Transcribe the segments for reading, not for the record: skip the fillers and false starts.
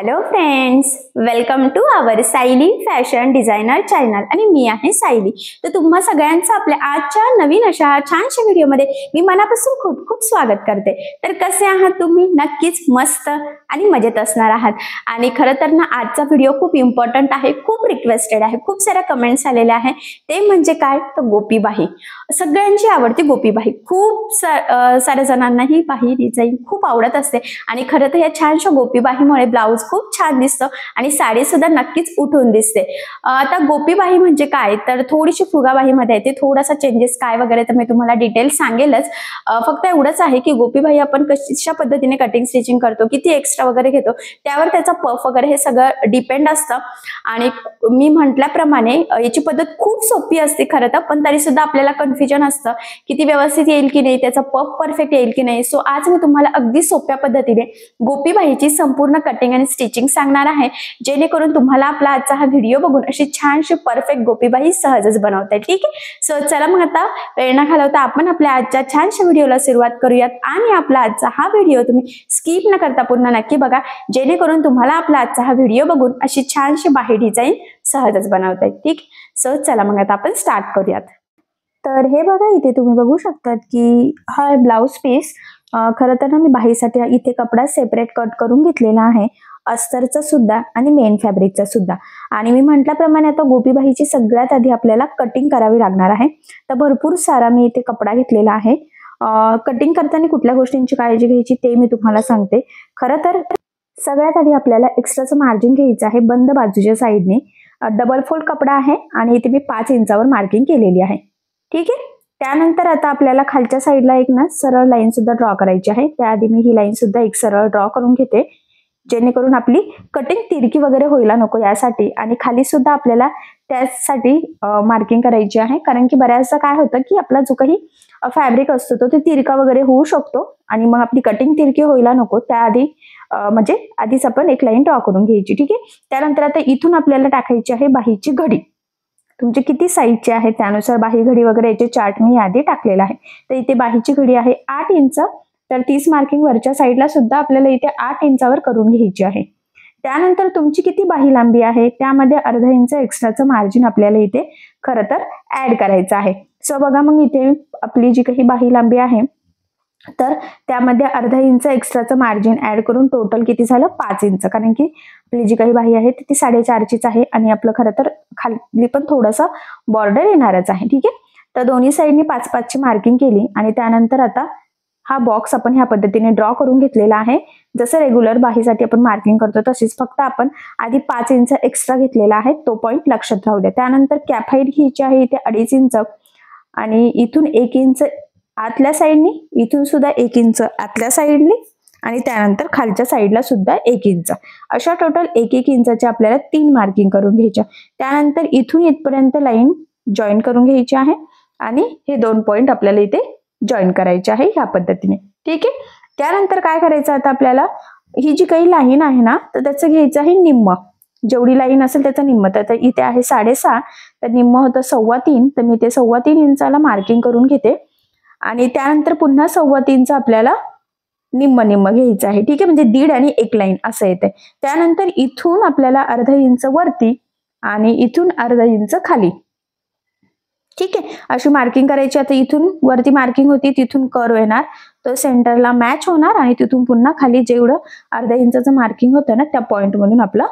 Hello friends, welcome to our Sayali fashion designer channel आणि मी आहे सायली. तर तुम्हा सगळ्यांचं आपल्या आजच्या नवीन अशा छानशा व्हिडिओमध्ये मी मनापासून खूप खूप स्वागत करते. तर कसे आहात तुम्ही? नक्कीच मस्त आणि मजेत असणार आहात. आणि खरं तर ना आजचा व्हिडिओ खूप इम्पॉर्टंट आहे, खूप रिक्वेस्टेड आहे, खूप साऱ्या कमेंट्स आलेल्या आहे. ते म्हणजे काय, तर गोपीबाही. सगळ्यांची आवडती गोपीबाही. खूप साऱ्या जणांना ही बाही डिझाईन खूप आवडत असते आणि खरं तर या छानशा गोपीबाहीमुळे ब्लाउज खूप छान दिसतं आणि साडी सुद्धा नक्कीच उठून दिसते. आता गोपीबाही म्हणजे काय, तर थोडीशी फुगाबाहीमध्ये येते. थोडासा चेंजेस काय वगैरे तर मी तुम्हाला डिटेल सांगेलच. फक्त एवढंच आहे की गोपीबाही आपण कशा पद्धतीने कटिंग स्टिचिंग करतो, किती एक्स्ट्रा वगैरे घेतो, त्यावर त्याचा पफ वगैरे हे सगळं डिपेंड असतं. आणि मी म्हटल्याप्रमाणे याची पद्धत खूप सोपी असते खरं तर, पण तरी सुद्धा आपल्याला कन्फ्युजन असतं की ती व्यवस्थित येईल की नाही, त्याचा पफ परफेक्ट येईल की नाही. सो आज मी तुम्हाला अगदी सोप्या पद्धतीने गोपीबाहीची संपूर्ण कटिंग आणि स्टिचिंग सांगणार आहे, जेणेकरून तुम्हाला आपला आजचा हा व्हिडिओ बघून अशी छानशी परफेक्ट गोपीबाही सहजच बनवता येईल. ठीक आहे, सो चला मग आता वेळ न घालवता आपण आपल्या आजच्या छानशा व्हिडिओला सुरुवात करूयात. आणि आपला आजचा हा व्हिडिओ तुम्ही स्किप न करता पुन्हा नक्की बघा, जेणेकरून तुम्हाला आपला आजचा हा व्हिडिओ बघून अशी छानशी बाही डिझाईन सहजच बनवता येईल. ठीक, सो चला मग आता आपण स्टार्ट करूयात. तर हे बघा, इथे तुम्ही बघू शकतात की हा ब्लाउज पीस खरं तर ना मी बाहीसाठी इथे कपडा सेपरेट कट करून घेतलेला आहे, अस्तरचा सुद्धा आणि मेन फॅब्रिकचा सुद्धा. आणि मी म्हटल्याप्रमाणे आता गोपीबाहीची सगळ्यात आधी आपल्याला कटिंग करावी लागणार आहे. तर भरपूर सारा मी इथे कपडा घेतलेला आहे. कटिंग करताना कुठल्या गोष्टींची काळजी घ्यायची ते मी तुम्हाला सांगते. खरं तर सगळ्यात आधी आपल्याला एक्स्ट्राचं मार्जिन घ्यायचं आहे बंद बाजूच्या साईडने. डबल फोल्ड कपडा आहे आणि इथे मी 5 इंचावर मार्किंग केलेली आहे. ठीक आहे, त्यानंतर आता आपल्याला खालच्या साईडला एक ना सरळ लाईन सुद्धा ड्रॉ करायची आहे. त्याआधी मी ही लाईन सुद्धा एक सरळ ड्रॉ करून घेते, जेणेकरून आपली कटिंग तिरकी वगैरे व्हायला नको यासाठी. आणि खाली सुद्धा आपल्याला त्यासाठी मार्किंग करायची आहे, कारण की बऱ्याचदा काय होतं की आपला जो काही फॅब्रिक असतो तो तिरका वगैरे होऊ शकतो आणि मग आपली कटिंग तिरकी व्हायला नको. त्याआधी म्हणजे आधीच आपण एक लाईन ड्रॉ करून घ्यायची. ठीक आहे, त्यानंतर आता इथून आपल्याला टाकायची आहे बाहीची घडी. तुमची किती साईजची आहे त्यानुसार बाही घडी वगैरे याचे चार्ट मी आधी टाकलेला आहे. तर इथे बाहीची घडी आहे 8 इंच. तर 30 मार्किंग वरच्या साईडला सुद्धा आपल्याला इथे 8 इंचावर करून घ्यायची आहे. त्यानंतर तुमची किती बाही लांबी आहे त्यामध्ये अर्धा इंच एक्स्ट्राचं मार्जिन आपल्याला इथे खरं तर ऍड करायचं आहे. सो बघा, मग इथे आपली जी काही बाही लांबी आहे तर त्यामध्ये अर्धा इंच एक्स्ट्राचं मार्जिन ऍड करून टोटल किती झालं, 5 इंच. कारण की आपली जी काही बाही आहे ती 4.5चीच आहे आणि आपलं खरं तर खाली पण थोडंसं बॉर्डर येणारच आहे. ठीक आहे, तर दोन्ही साईडनी 5-5ची मार्किंग केली आणि त्यानंतर आता हा बॉक्स आपण ह्या पद्धतीने ड्रॉ करून घेतलेला आहे. जसं रेग्युलर बाहीसाठी आपण मार्किंग करतो तशीच, फक्त आपण आधी 5 इंच एक्स्ट्रा घेतलेला आहे, तो पॉईंट लक्षात राहू द्या. त्यानंतर कॅप हाईट घ्यायची आहे इथे 2.5 इंच आणि इथून 1 इंच आतल्या साईडनी, इथून सुद्धा 1 इंच आतल्या साईडनी आणि त्यानंतर खालच्या साईडला सुद्धा 1 इंच. अशा टोटल 1-1 इंचाच्या आपल्याला 3 मार्किंग करून घ्यायच्या. त्यानंतर इथून इथपर्यंत लाईन जॉईन करून घ्यायची आहे आणि हे 2 पॉईंट आपल्याला इथे जॉईन करायचे आहे ह्या पद्धतीने. ठीक आहे, त्यानंतर काय करायचं, आता आपल्याला ही जी काही लाईन आहे ना तर त्याचं घ्यायचं आहे निम्म. जेवढी लाईन असेल त्याचं निम्म. तर इथे आहे 6.5, तर निम्म होतं 3.25. तर मी ते 3.25 इंचाला मार्किंग करून घेते आणि त्यानंतर पुन्हा 3.25 आपल्याला निम्म निम्म घ्यायचं आहे. ठीक आहे, म्हणजे 1.5 आणि 1 लाईन असं येते. त्यानंतर इथून आपल्याला अर्धा इंच वरती आणि इथून अर्धा इंच खाली. ठीक आहे, अशी मार्किंग करायची. आता इथून वरती मार्किंग होती तिथून कर्व येणार, तो सेंटरला मॅच होणार आणि तिथून पुन्हा खाली जेवढं अर्धा इंचाचं मार्किंग होतं ना त्या पॉइंट मधून आपलं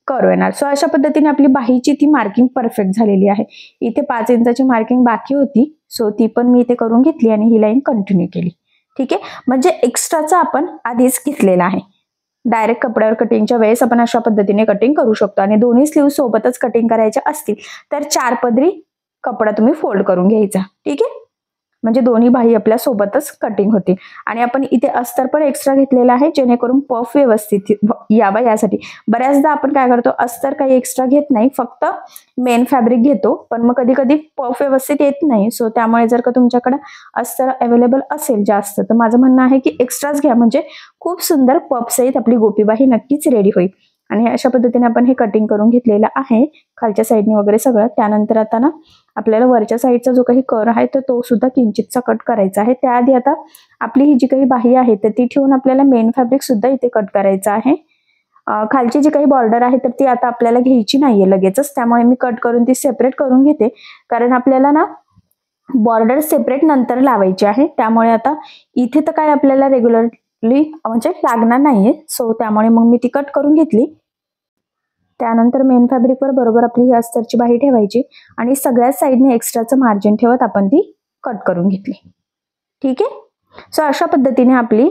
कर्व येणार. सो अशा पद्धतीने आपली बाहीची ती मार्किंग परफेक्ट झालेली आहे. इथे 5 इंचाची मार्किंग बाकी होती, सो ती पण मी इथे करून घेतली आणि ही लाईन कंटिन्यू केली. ठीक आहे, म्हणजे एक्स्ट्राचा आपण आधीच घेतलेला आहे. डायरेक्ट कपड्यावर कटिंगच्या वेळेस आपण अशा पद्धतीने कटिंग करू शकतो. आणि दोन्ही स्लीव सोबतच कटिंग करायच्या असतील तर 4 पदरी कपडा तुम्ही फोल्ड करून घ्यायचा. ठीक आहे, म्हणजे दोन्ही बाही आपल्या सोबतच कटिंग होती. आणि आपण इथे अस्तर पण एक्स्ट्रा घेतलेला आहे, जेणेकरून पफ व्यवस्थित यावा यासाठी. बऱ्याचदा आपण काय करतो, अस्तर काही एक्स्ट्रा घेत नाही, फक्त मेन फॅब्रिक घेतो, पण मग कधी कधी पफ व्यवस्थित येत नाही. सो त्यामुळे जर का तुमच्याकडे अस्तर अवेलेबल असेल जास्त, तर माझं म्हणणं आहे की एक्स्ट्राच घ्या, म्हणजे खूप सुंदर पफ सहित आपली गोपीबाही नक्कीच रेडी होईल. आणि अशा पद्धतीने आपण हे कटिंग करून घेतलेलं आहे खालच्या साईडने वगैरे सगळं. त्यानंतर आता ना आपल्याला वरच्या साईडचा जो काही कर्व आहे तर तो सुद्धा किंचितचा कट करायचा आहे. त्याआधी आता आपली ही जी काही बाही आहे तर ती ठेवून आपल्याला मेन फॅब्रिक सुद्धा इथे कट करायचं आहे. खालची जी काही बॉर्डर आहे तर ती आता आपल्याला घ्यायची नाहीये लगेचच, त्यामुळे मी कट करून ती सेपरेट करून घेते, कारण आपल्याला ना बॉर्डर सेपरेट नंतर लावायची आहे. त्यामुळे आता इथे तर काय आपल्याला रेग्युलरली म्हणजे लागणार नाहीये, सो त्यामुळे मग मी ती कट करून घेतली. त्यानंतर मेन फॅब्रिकवर बरोबर आपली ही अस्तरची बाही ठेवायची आणि सगळ्याच साईडने एक्स्ट्राचं मार्जिन ठेवत आपण ती कट करून घेतली. ठीक आहे. सो अशा पद्धतीने आपली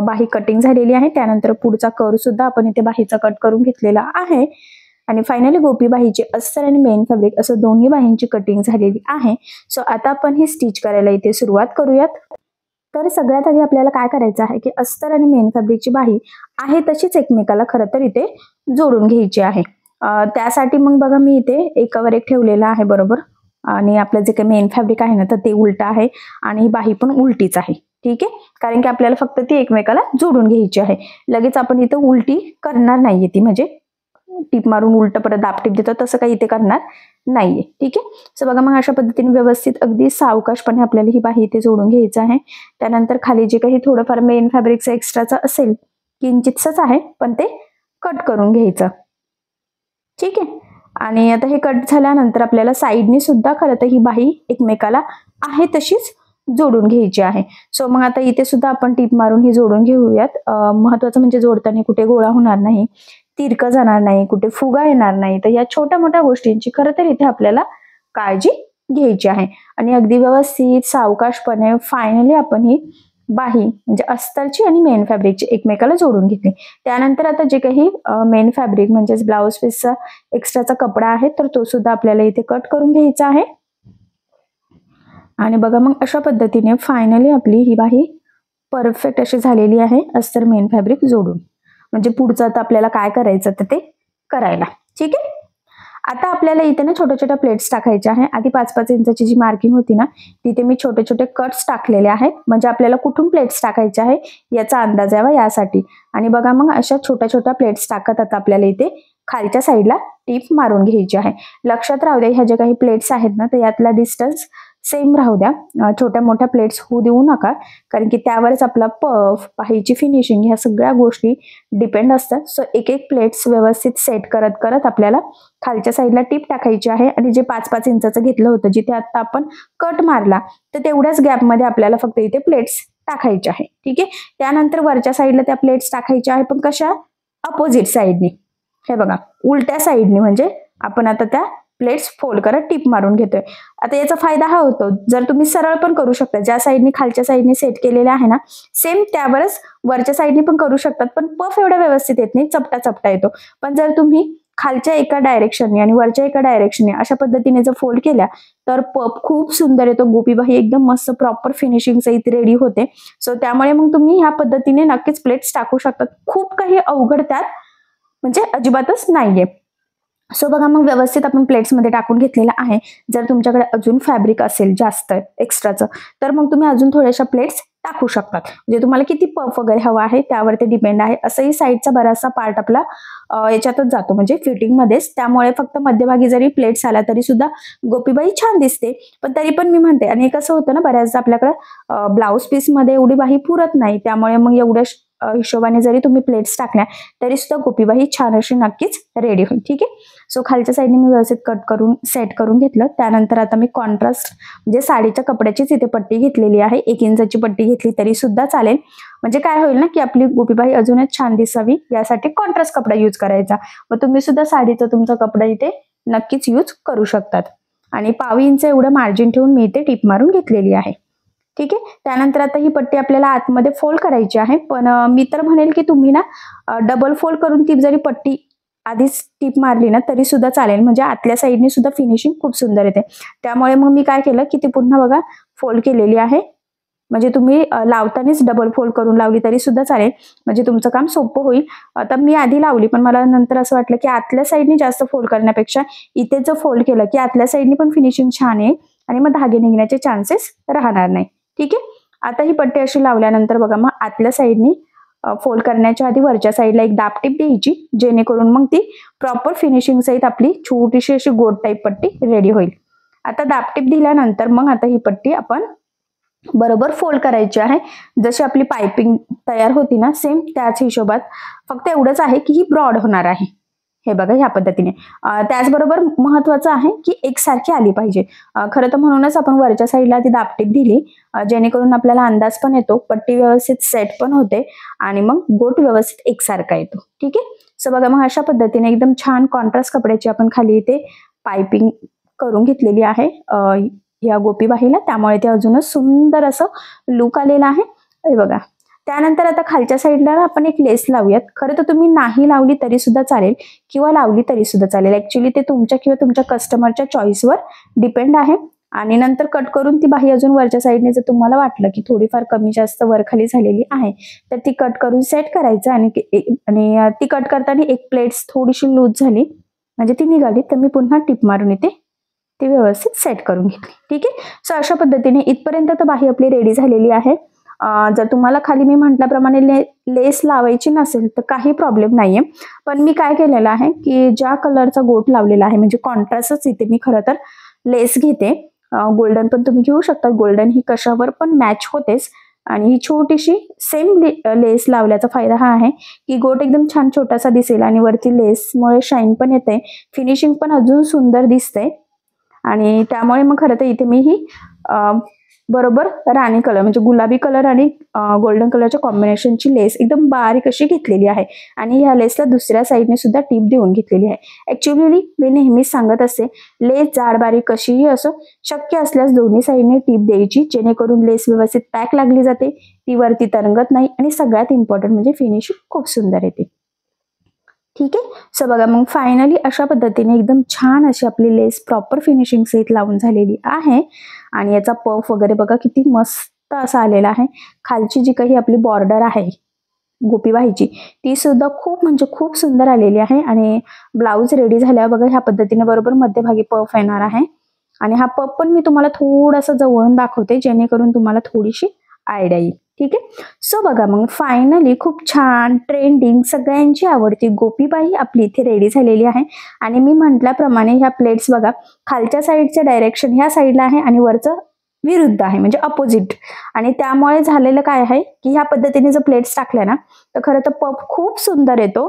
बाही कटिंग झालेली आहे. त्यानंतर पुढचा कर्व सुद्धा आपण इथे बाहीचा कट करून घेतलेला आहे आणि फायनली गोपी बाहीची अस्तर आणि मेन फॅब्रिक असं दोन्ही बाहींची कटिंग झालेली आहे. सो आता आपण ही स्टिच करायला इथे सुरुवात करूयात. तर सगळ्यात आधी आपल्याला काय करायचं आहे की अस्तर आणि मेन फॅब्रिकची बाही आहे तशीच एकमेकाला खरं तर इथे जोडून घ्यायची आहे. त्यासाठी मग बघा मी इथे एकावर एक ठेवलेलं आहे बरोबर, आणि आपलं जे काही मेन फॅब्रिक आहे ना तर ते उलट आहे आणि ही बाही पण उलटीच आहे. ठीक आहे, कारण की आपल्याला फक्त ती एकमेकाला जोडून घ्यायची आहे. लगेच आपण इथं उलटी करणार नाहीये, ती म्हणजे टीप मारून उलट परत दाबटीप देतो तसं काही इथे करणार नाहीये. ठीक आहे. सो बघा मग अशा पद्धतीने व्यवस्थित अगदी सावकाशपणे आपल्याला ही बाही इथे जोडून घ्यायचं आहे. त्यानंतर खाली जे काही थोडंफार मेन फॅब्रिकचं एक्स्ट्राचं असेल किंचितच आहे पण ते कट करून घ्यायचं. ठीक आहे. आणि आता हे कट झाल्यानंतर आपल्याला साईडने सुद्धा खरं तर ही बाही एकमेकाला आहे तशीच जोडून घ्यायची आहे. सो मग आता इथे सुद्धा आपण टीप मारून ही जोडून घेऊयात. महत्वाचं म्हणजे जोडताना कुठे गोळा होणार नाही, तिरकं जाणार नाही, कुठे फुगा येणार नाही. तर या छोट्या मोठ्या गोष्टींची खरं तर इथे आपल्याला काळजी घ्यायची आहे. आणि अगदी व्यवस्थित सावकाशपणे फायनली आपण ही बाही म्हणजे अस्तरची आणि मेन फॅब्रिकची एकमेकाला जोडून घेतली. त्यानंतर आता जे काही मेन फॅब्रिक म्हणजेच ब्लाउज पीसचा एक्स्ट्राचा कपडा आहे तर तो सुद्धा आपल्याला इथे कट करून घ्यायचा आहे. आणि बघा मग अशा पद्धतीने फायनली आपली ही बाही परफेक्ट अशी झालेली आहे अस्तर मेन फॅब्रिक जोडून. म्हणजे पुढचं आता आपल्याला काय करायचं तर ते करायला. ठीक आहे. आता आपल्याला इथे ना छोट्या छोट्या प्लेट्स टाकायच्या आहे. आधी 5-5 इंचाची जी मार्किंग होती ना तिथे मी छोटे छोटे कट्स टाकलेले आहेत, म्हणजे आपल्याला कुठून प्लेट्स टाकायच्या आहे याचा अंदाज यावा यासाठी. आणि बघा मग अशा छोट्या छोट्या प्लेट्स टाकत आता आपल्याला इथे खालच्या साईडला टीप मारून घ्यायची आहे. लक्षात राहू द्या ह्या ज्या काही प्लेट्स आहेत ना तर यातला डिस्टन्स सेम राहू द्या, छोट्या मोठ्या प्लेट्स होऊ देऊ नका, कारण की त्यावरच आपला पफ बाहीची फिनिशिंग ह्या सगळ्या गोष्टी डिपेंड असतात. सो एक एक प्लेट्स व्यवस्थित सेट करत करत आपल्याला खालच्या साईडला टीप टाकायची आहे. आणि जे 5-5 इंचाचं घेतलं होतं जिथे आता आपण कट मारला तर तेवढ्याच गॅपमध्ये आपल्याला फक्त इथे प्लेट्स टाकायचे आहे. ठीक आहे. त्यानंतर वरच्या साईडला त्या प्लेट्स टाकायच्या आहे, पण कशा अपोजिट साईडनी, हे बघा उलट्या साईडनी, म्हणजे आपण आता त्या प्लेट्स फोल्ड करत टीप मारून घेतोय. आता याचा फायदा हा होतो, जर तुम्ही सरळ पण करू शकता, ज्या साईडनी खालच्या साईडनी सेट केलेले आहे ना सेम त्यावरच वरच्या साईडनी पण करू शकतात, पण पफ एवढा व्यवस्थित येत नाही, चपटा चपटा येतो. पण जर तुम्ही खालच्या एका डायरेक्शनने आणि वरच्या एका डायरेक्शनने अशा पद्धतीने जर फोल्ड केल्या तर पफ खूप सुंदर येतो. गोपी बाही एकदम मस्त प्रॉपर फिनिशिंग सहित रेडी होते. सो त्यामुळे मग तुम्ही ह्या पद्धतीने नक्कीच प्लेट्स टाकू शकतात. खूप काही अवघड त्यात म्हणजे अजिबातच नाहीये. सो बघा मग व्यवस्थित आपण प्लेट्समध्ये टाकून घेतलेला आहे. जर तुमच्याकडे अजून फॅब्रिक असेल जास्त एक्स्ट्राचं तर मग तुम्ही अजून थोड्याशा प्लेट्स टाकू शकतात, म्हणजे तुम्हाला किती पफ वगैरे हवा आहे त्यावर ते डिपेंड आहे. असंही साईडचा बराचसा पार्ट आपला याच्यातच जातो म्हणजे फिटिंगमध्येच, त्यामुळे फक्त मध्यभागी जरी प्लेट्स आला तरी सुद्धा गोपीबाई छान दिसते. पण तरी पण मी म्हणते, आणि कसं होतं ना बऱ्याचदा आपल्याकडे ब्लाऊज पीसमध्ये एवढी बाही पुरत नाही, त्यामुळे मग एवढ्या हिशोबाने जरी तुम्ही प्लेट्स टाकल्या तरी सुद्धा गोपीबाही छान अशी नक्कीच रेडी होईल. ठीक आहे. सो खालच्या साईडने मी व्यवस्थित कट करून सेट करून घेतलं. त्यानंतर आता मी कॉन्ट्रास्ट म्हणजे साडीच्या कपड्याचीच इथे पट्टी घेतलेली आहे. 1 इंचाची पट्टी घेतली तरी सुद्धा चालेल, म्हणजे काय होईल ना की आपली गोपीबाही अजूनच छान दिसावी यासाठी कॉन्ट्रास्ट कपडा यूज करायचा. मग तुम्ही सुद्धा साडीचा तुमचा कपडा इथे नक्कीच यूज करू शकतात. आणि 1/2 इंच एवढं मार्जिन ठेवून मी इथे टीप मारून घेतलेली आहे. ठीक आहे. त्यानंतर आता ही पट्टी आपल्याला आतमध्ये फोल्ड करायची आहे, पण मी तर म्हणेल की तुम्ही ना डबल फोल्ड करून ती जरी पट्टी आधीच टीप मारली ना तरी सुद्धा चालेल, म्हणजे आतल्या साईडने सुद्धा फिनिशिंग खूप सुंदर येते. त्यामुळे मग मी काय केलं की ती पुन्हा बघा फोल्ड केलेली आहे, म्हणजे तुम्ही लावतानाच डबल फोल्ड करून लावली तरी सुद्धा चालेल, म्हणजे तुमचं काम सोपं होईल. आता मी आधी लावली पण मला नंतर असं वाटलं की आतल्या साईडने जास्त फोल्ड करण्यापेक्षा इथे जर फोल्ड केलं की आतल्या साईडने पण फिनिशिंग छान आहे आणि मग धागे निघण्याचे चान्सेस राहणार नाही. ठीक आहे. आता ही पट्टी अशी लावल्यानंतर बघा मग आतल्या साईडनी फोल्ड करण्याच्या आधी वरच्या साईडला एक दाबटीप द्यायची, जेणेकरून मग ती प्रॉपर फिनिशिंग सहित आपली छोटीशी अशी गोड टाईप पट्टी रेडी होईल. आता दाबटीप दिल्यानंतर मग आता ही पट्टी आपण बरोबर फोल्ड करायची आहे. जशी आपली पाइपिंग तयार होती ना सेम त्याच हिशोबात, फक्त एवढंच आहे की ही ब्रॉड होणार आहे. हे बघा ह्या पद्धतीने. त्याचबरोबर महत्वाचं आहे की एकसारखी आली पाहिजे. खरं तर म्हणूनच आपण वरच्या साईडला ती दापटीप दिली, जेणेकरून आपल्याला अंदाज पण येतो, पट्टी व्यवस्थित सेट पण होते आणि मग गोट व्यवस्थित एकसारखा येतो. ठीक आहे. सो बघा मग अशा पद्धतीने एकदम छान कॉन्ट्रास्ट कपड्याची आपण खाली इथे पाइपिंग करून घेतलेली आहे या गोपीबाहीला, त्यामुळे ते अजूनच सुंदर असं लुक आलेलं आहे. हे बघा. त्यानंतर आता खालच्या साईडला आपण एक लेस लावूयात. खरं तर तुम्ही नाही लावली तरी सुद्धा चालेल किंवा लावली तरी सुद्धा चालेल. ऍक्च्युली ते तुमच्या किंवा तुमच्या कस्टमरच्या चॉईसवर डिपेंड आहे. आणि नंतर कट करून ती बाही अजून वरच्या साईडने जर तुम्हाला वाटलं की थोडीफार कमी जास्त वरखाली झालेली आहे तर ती कट करून सेट करायचं. आणि ती कट करताना एक प्लेट्स थोडीशी लूज झाली म्हणजे ती निघाली तर मी पुन्हा टिप मारून येते, ती व्यवस्थित सेट करून घेतली. ठीक आहे. सो अशा पद्धतीने इथपर्यंत तर बाही आपली रेडी झालेली आहे. जर तुम्हाला खाली मी म्हटल्याप्रमाणे लेस लावायची नसेल तर काही प्रॉब्लेम नाहीये. पण मी काय केलेलं आहे की ज्या कलरचा गोट लावलेला आहे म्हणजे कॉन्ट्रास्टच इथे मी खरं तर लेस घेते. गोल्डन पण तुम्ही घेऊ शकता. गोल्डन ही कशावर पण मॅच होतेच. आणि ही छोटीशी सेम लेस लावल्याचा फायदा हा आहे की गोट एकदम छान छोटासा दिसेल आणि वरती लेसमुळे शाईन पण येते, फिनिशिंग पण अजून सुंदर दिसते. आणि त्यामुळे मग खरं तर इथे मी ही बरोबर राणी कलर म्हणजे गुलाबी कलर आणि गोल्डन कलरच्या कॉम्बिनेशनची लेस एकदम बारीक अशी घेतलेली आहे. आणि ह्या लेसला दुसऱ्या साईडने सुद्धा टीप देऊन घेतलेली आहे. ऍक्च्युअली मी नेहमीच सांगत असते लेस जाड बारीक कशीही असो, शक्य असल्यास दोन्ही साईडने टीप द्यायची, जेणेकरून लेस व्यवस्थित पॅक लागली जाते, ती वरती तरंगत नाही आणि सगळ्यात इम्पॉर्टंट म्हणजे फिनिशिंग खूप सुंदर येते. ठीक आहे. सो बघा मग फायनली अशा पद्धतीने एकदम छान अशी आपली लेस प्रॉपर फिनिशिंग सहित लावून झालेली आहे. आणि याचा पफ वगैरे बघा किती मस्त असा आलेला आहे. खालची जी काही आपली बॉर्डर आहे गोपीबाहीची ती सुद्धा खूप म्हणजे खूप सुंदर आलेली आहे. आणि ब्लाऊज रेडी झाल्यावर बघा ह्या पद्धतीने बरोबर मध्यभागी पफ येणार आहे. आणि हा पफ पण मी तुम्हाला थोडासा जवळून दाखवते जेणेकरून तुम्हाला थोडीशी आयडिया येईल. ठीक आहे. सो बघा मग फायनली खूप छान ट्रेंडिंग सगळ्यांची आवडती गोपीबाही आपली इथे रेडी झालेली आहे. आणि मी म्हटल्याप्रमाणे ह्या प्लेट्स बघा खालच्या साईडच्या डायरेक्शन ह्या साईडला आहे आणि वरचं विरुद्ध आहे म्हणजे अपोजिट. आणि त्यामुळे झालेलं काय आहे की ह्या पद्धतीने जर प्लेट्स टाकल्या ना तर खरं तर पफ खूप सुंदर येतो.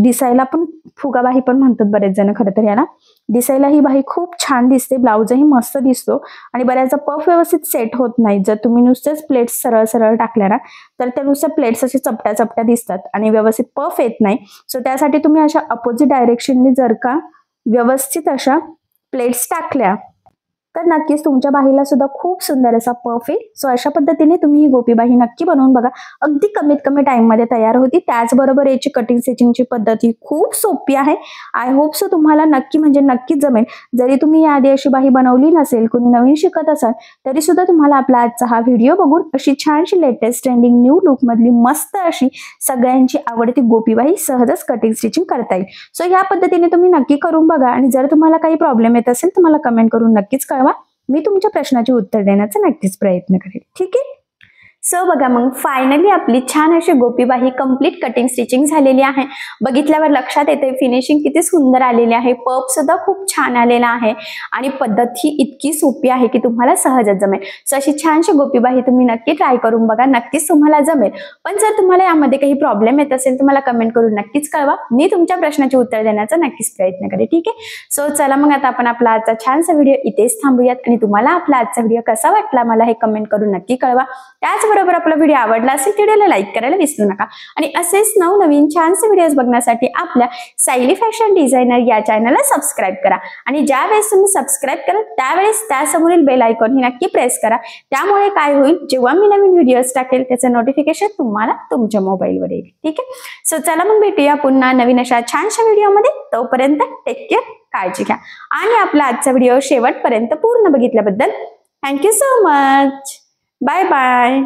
दिसायला पण फुगाबाही पण म्हणतात बरेच जण. खरं तर याला दिसायला ही बाही खूप छान दिसते, ब्लाऊजही मस्त दिसतो आणि बऱ्याचदा पफ व्यवस्थित सेट होत नाही. जर तुम्ही नुसतेच प्लेट्स सरळ सरळ टाकल्या ना तर त्या नुसत्या प्लेट्स असे चपट्या चपट्या दिसतात आणि व्यवस्थित पफ येत नाही. सो त्यासाठी तुम्ही अशा अपोजिट डायरेक्शनने जर का व्यवस्थित अशा प्लेट्स टाकल्या तर नक्कीच तुमच्या बाहीला सुद्धा खूप सुंदर असा पफ येईल. सो अशा पद्धतीने तुम्ही ही गोपीबाही नक्की बनवून बघा. अगदी कमीत कमी टाइम मध्ये तयार होती. त्याचबरोबर याची कटिंग स्टिचिंगची पद्धत ही खूप सोपी आहे. आय होप सो तुम्हाला नक्की म्हणजे नक्कीच जमेल. जरी तुम्ही याआधी अशी बाही बनवली नसेल, कोणी नवीन शिकत असाल तरी सुद्धा तुम्हाला आपला आजचा हा व्हिडिओ बघून अशी छानशी लेटेस्ट ट्रेंडिंग न्यू लुक मधली मस्त अशी सगळ्यांची आवडती गोपीबाही सहजच कटिंग स्टिचिंग करता येईल. सो या पद्धतीने तुम्ही नक्की करून बघा. आणि जर तुम्हाला काही प्रॉब्लेम येत असेल तर मला कमेंट करून नक्कीच कळवा. मी तुमच्या प्रश्नाचे उत्तर देण्याचा नक्कीच प्रयत्न करेल. ठीक आहे. सो बघा मग फायनली आपली छान अशी गोपीबाही कंप्लीट कटिंग स्टिचिंग झालेली आहे. बघितल्यावर लक्षात येते फिनिशिंग किती सुंदर आलेली आहे. पफ सुद्धा खूप छान आलेला आहे आणि पद्धत ही इतकी सोपी आहे की तुम्हाला सहजच जमेल. सो अशी छानशी गोपीबाही तुम्ही नक्की ट्राय करून बघा, नक्कीच तुम्हाला जमेल. पण जर तुम्हाला यामध्ये काही प्रॉब्लेम येत असेल तर मला कमेंट करून नक्कीच कळवा. मी तुमच्या प्रश्नाचे उत्तर देण्याचा नक्कीच प्रयत्न करेन. ठीक आहे. सो चला मग आता आपण आपला आजचा छानसा व्हिडिओ इथेच थांबूयात. आणि तुम्हाला आपला आजचा व्हिडिओ कसा वाटला मला हे कमेंट करून नक्की कळवा. त्याचबरोबर आपला व्हिडिओ आवडला असेल व्हिडिओला लाईक करायला विसरू नका. आणि असेच नवनवीन छानसे व्हिडिओज बघण्यासाठी आपल्या सायली फॅशन डिझायनर या चॅनलला सबस्क्राईब करा. आणि ज्या वेळेस तुम्ही सबस्क्राईब करा त्यावेळेस त्यासमोरील बेल आयकॉन ही नक्की प्रेस करा. त्यामुळे काय होईल, जेव्हा मी नवीन व्हिडिओज टाकेल त्याचं नोटिफिकेशन तुम्हाला तुमच्या मोबाईलवर येईल. ठीक आहे. सो चला मग भेटूया पुन्हा नवीन अशा छानशा व्हिडिओमध्ये. तोपर्यंत टेक केअर, काळजी घ्या. आणि आपला आजचा व्हिडिओ शेवटपर्यंत पूर्ण बघितल्याबद्दल thank you so much. Bye bye.